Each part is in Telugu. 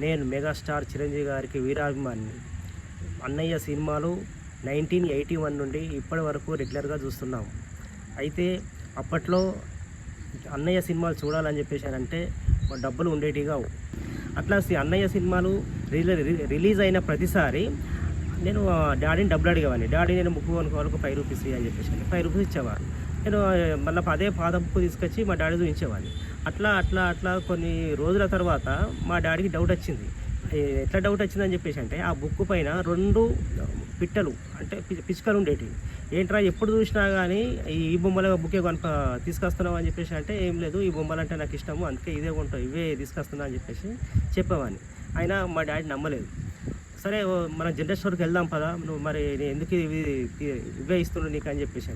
నేను మెగాస్టార్ చిరంజీవి గారికి వీరాభిమానిని. అన్నయ్య సినిమాలు 1981 నుండి ఇప్పటి వరకు రెగ్యులర్గా చూస్తున్నాము. అయితే అప్పట్లో అన్నయ్య సినిమాలు చూడాలని చెప్పేసానంటే డబ్బులు ఉండేటివి కావు. అట్లా అన్నయ్య సినిమాలు రిలీజ్ అయిన ప్రతిసారి నేను డాడీని డబ్బులు అడిగేవాడిని. డాడీ నేను బుక్ కొనుక్కోవాలి, 5 రూపీస్ అని చెప్పేసి 5 రూపీస్ ఇచ్చేవారు. నేను మళ్ళీ అదే పాత బుక్ తీసుకొచ్చి మా డాడీ చూపించేవాడిని. అట్లా అట్లా అట్లా కొన్ని రోజుల తర్వాత మా డాడీకి డౌట్ వచ్చింది. ఎట్లా డౌట్ వచ్చిందని చెప్పేసి అంటే ఆ బుక్ పైన 2 పిట్టలు అంటే పిచ్చుకలు ఉండేటివి. ఏంట్రా ఎప్పుడు చూసినా కానీ ఈ బొమ్మల బుక్కే తీసుకొస్తున్నావు అని చెప్పేసి అంటే, ఏం లేదు ఈ బొమ్మలు అంటే నాకు ఇష్టము, అందుకే ఇదే కొంటావు, ఇవే తీసుకొస్తున్నా అని చెప్పేసి చెప్పేవాడిని. అయినా మా డాడీ నమ్మలేదు. సరే మనం జనరల్ స్టోర్కి వెళ్దాం పదా, నువ్వు మరి ఎందుకు ఇవే ఇస్తున్నావు నీకు అని చెప్పేసి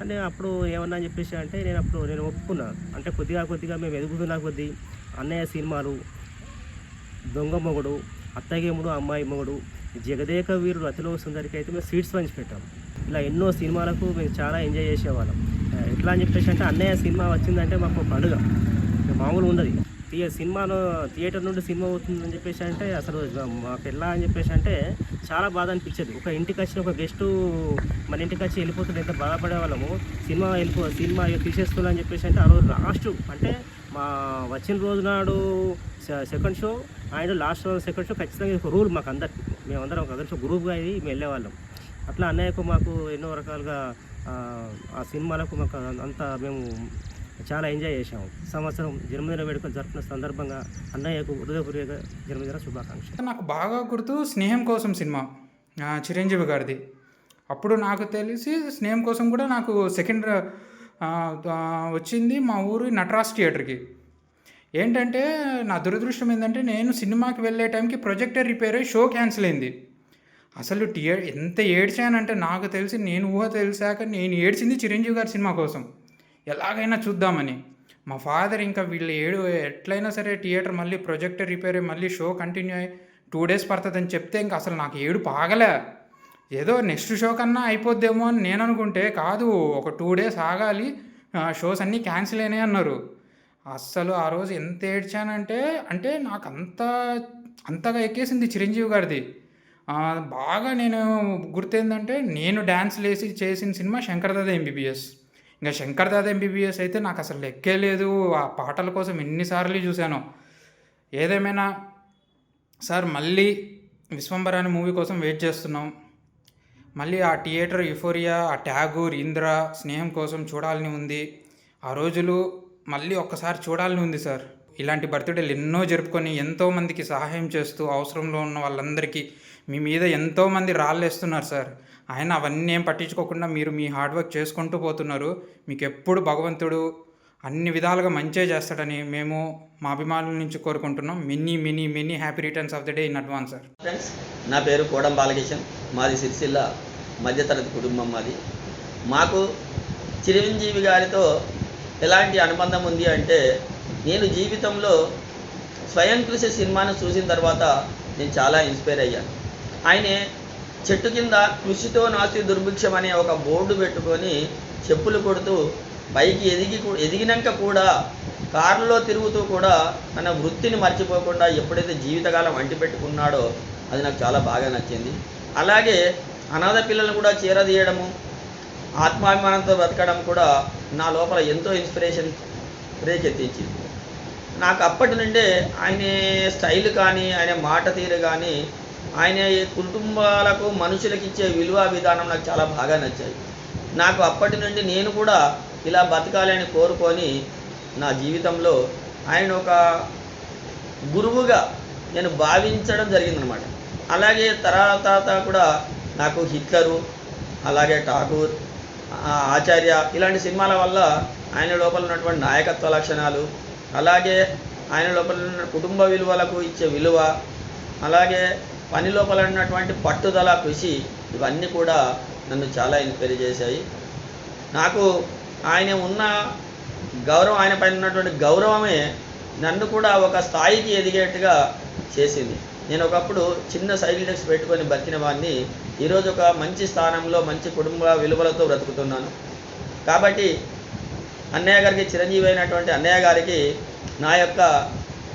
అంటే అప్పుడు ఏమన్నా అని చెప్పేసి అంటే నేను ఒప్పుకున్నాను. అంటే కొద్దిగా మేము ఎదుగుతున్న కొద్దీ అన్నయ్య సినిమాలు, దొంగ మొగుడు, అత్తగేముడు, అమ్మాయి మొగుడు, జగదేక వీరుడు, అతిలో సుందరికి అయితే మేము స్వీట్స్ పంచి పెట్టాం. ఇలా ఎన్నో సినిమాలకు మేము చాలా ఎంజాయ్ చేసేవాళ్ళం. ఎట్లా అని చెప్పేసి అంటే అన్నయ్య సినిమా వచ్చిందంటే మాకు పండుగ, మామూలు ఉండదు. సినిమాలో థియేటర్ నుండి సినిమా అవుతుందని చెప్పేసి అంటే అసలు మాకు ఎలా అని చెప్పేసి అంటే చాలా బాధ అనిపించేది. ఒక ఇంటికి వచ్చిన ఒక గెస్టు మన ఇంటికి వచ్చి వెళ్ళిపోతుంటే ఎంత బాధపడే వాళ్ళము. సినిమా తీసేస్తున్నా అని చెప్పేసి అంటే ఆ రోజు లాస్ట్ అంటే మా వచ్చిన రోజు నాడు సెకండ్ షో, ఆయన లాస్ట్ రోజు సెకండ్ షో ఖచ్చితంగా ఒక రూల్ మాకు అందరికి. మేమందరం ఒక కలిసి గ్రూప్గా అయ్యి మేము వెళ్ళేవాళ్ళం. అట్లా అన్నయ్యకు మాకు ఎన్నో రకాలుగా ఆ సినిమాలకు మాకు అంతా మేము చాలా ఎంజాయ్ చేసాము. సంవత్సరం జన్మదిన వేడుకలు జరుపుకున్న సందర్భంగా అన్నయ్యకు హృదయపూర్వక జన్మదిన శుభాకాంక్షలు. నాకు బాగా గుర్తు స్నేహం కోసం సినిమా, చిరంజీవి గారిది. అప్పుడు నాకు తెలిసి స్నేహం కోసం కూడా నాకు సెకండ్ వచ్చింది మా ఊరు నటరాజ్ థియేటర్కి. ఏంటంటే నా దురదృష్టం ఏంటంటే నేను సినిమాకి వెళ్ళే టైంకి ప్రొజెక్టర్ రిపేర్ అయ్యి షో క్యాన్సిల్ అయింది. అసలు ఎంత ఏడ్చానంటే నాకు తెలిసి నేను ఊహ తెలిసాక నేను ఏడ్చింది చిరంజీవి గారి సినిమా కోసం, ఎలాగైనా చూద్దామని. మా ఫాదర్ ఇంకా వీళ్ళు ఎట్లయినా సరే థియేటర్ మళ్ళీ ప్రొజెక్టర్ రిపేర్ అయ్యి మళ్ళీ షో కంటిన్యూ అయ్యి 2 days పడుతుందని చెప్తే ఇంకా అసలు నాకు ఏడుపు ఆగలే. ఏదో నెక్స్ట్ షో కన్నా అయిపోద్దేమో అని నేను అనుకుంటే కాదు, ఒక 2 days ఆగాలి, షోస్ అన్నీ క్యాన్సిల్ అయినాయి అన్నారు. అస్సలు ఆ రోజు ఎంత ఏడ్చానంటే అంటే నాకు అంతగా ఎక్కేసింది చిరంజీవి గారిది. బాగా నేను గుర్తేందంటే నేను డ్యాన్స్లు వేసి చేసిన సినిమా శంకర్దాదా ఎంబీబీఎస్. ఇంకా శంకర్దాదా ఎంబీబీఎస్ అయితే నాకు అసలు లెక్కే లేదు. ఆ పాటల కోసం ఎన్నిసార్లు చూశాను. ఏదేమైనా సార్ మళ్ళీ విశ్వంబర అనే మూవీ కోసం వెయిట్ చేస్తున్నాం. మళ్ళీ ఆ థియేటర్ యుఫోరియా, ఆ ట్యాగూర్, ఇంద్ర, స్నేహం కోసం చూడాలని ఉంది. ఆ రోజులు మళ్ళీ ఒక్కసారి చూడాలని ఉంది సార్. ఇలాంటి బర్త్డేలు ఎన్నో జరుపుకొని ఎంతోమందికి సహాయం చేస్తూ అవసరంలో ఉన్న వాళ్ళందరికీ మీ మీద ఎంతోమంది రాళ్ళేస్తున్నారు సార్. ఆయన అవన్నీ ఏం పట్టించుకోకుండా మీరు మీ హార్డ్ వర్క్ చేసుకుంటూ పోతున్నారు. మీకు ఎప్పుడు భగవంతుడు అన్ని విధాలుగా మంచిగా చేస్తాడని మేము మా అభిమానుల నుంచి కోరుకుంటున్నాం. Many happy returns of the day in advance sir. Friends, నా పేరు కోడం బాలకిషన్. మాది సిరిసిల్ల మధ్యతరగతి కుటుంబం. మాకు చిరంజీవి గారితో ఎలాంటి అనుబంధం ఉంది అంటే, నేను జీవితంలో స్వయం కృషి సినిమాను చూసిన తర్వాత నేను చాలా ఇన్స్పైర్ అయ్యాను. ఆయనే చెట్టు కింద కృషితో నాస్తి దుర్భిక్షం అనే ఒక బోర్డు పెట్టుకొని చెప్పులు కొడుతూ పైకి ఎదిగినాక కూడా కారులో తిరుగుతూ కూడా తన వృత్తిని మర్చిపోకుండా ఎప్పుడైతే జీవితకాలం అంటిపెట్టుకున్నాడో అది నాకు చాలా బాగా నచ్చింది. అలాగే అనాథ పిల్లలను కూడా చేరదీయడము, ఆత్మాభిమానంతో బ్రతకడం కూడా నా లోపల ఎంతో ఇన్స్పిరేషన్ రేకెత్తించింది. నాకు అప్పటి నుండే ఆయన స్టైల్ కానీ, ఆయన మాట తీరు కానీ, ఆయన కుటుంబాలకు మనుషులకు ఇచ్చే విలువ విధానం నాకు చాలా బాగా నచ్చాయి. నాకు అప్పటి నుండి నేను కూడా ఇలా బతకాలని కోరుకొని నా జీవితంలో ఆయన ఒక గురువుగా నేను భావించడం జరిగిందనమాట. అలాగే తర్వాత కూడా నాకు హిట్లరు, అలాగే ఠాగూర్, ఆచార్య ఇలాంటి సినిమాల వల్ల ఆయన లోపల ఉన్నటువంటి నాయకత్వ లక్షణాలు, అలాగే ఆయన లోపల ఉన్న కుటుంబ విలువలకు ఇచ్చే విలువ, అలాగే పని లోపల ఉన్నటువంటి పట్టుదల, కృషి, ఇవన్నీ కూడా నన్ను చాలా ఇన్స్పైర్ చేశాయి. నాకు ఆయన ఉన్న గౌరవం, ఆయన పైన ఉన్నటువంటి గౌరవమే నన్ను కూడా ఒక స్థాయికి ఎదిగేట్టుగా చేసింది. నేను ఒకప్పుడు చిన్న సైకిల్ డెక్స్ పెట్టుకొని బతికిన వాడిని ఈరోజు ఒక మంచి స్థానంలో మంచి కుటుంబ విలువలతో బ్రతుకుతున్నాను. కాబట్టి అన్నయ్య గారికి, చిరంజీవి అయినటువంటి అన్నయ్య గారికి నా యొక్క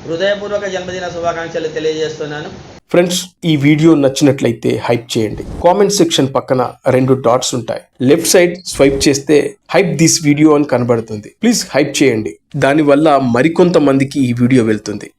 హృదయపూర్వక జన్మదిన శుభాకాంక్షలు తెలియజేస్తున్నాను. ఫ్రెండ్స్, ఈ వీడియో నచ్చినట్లయితే హైప్ చేయండి. కామెంట్ సెక్షన్ పక్కన 2 డాట్స్ ఉంటాయి. లెఫ్ట్ సైడ్ స్వైప్ చేస్తే హైప్ దిస్ వీడియో అని కనబడుతుంది. ప్లీజ్ హైప్ చేయండి. దానివల్ల మరికొంతమందికి ఈ వీడియో వెళ్తుంది.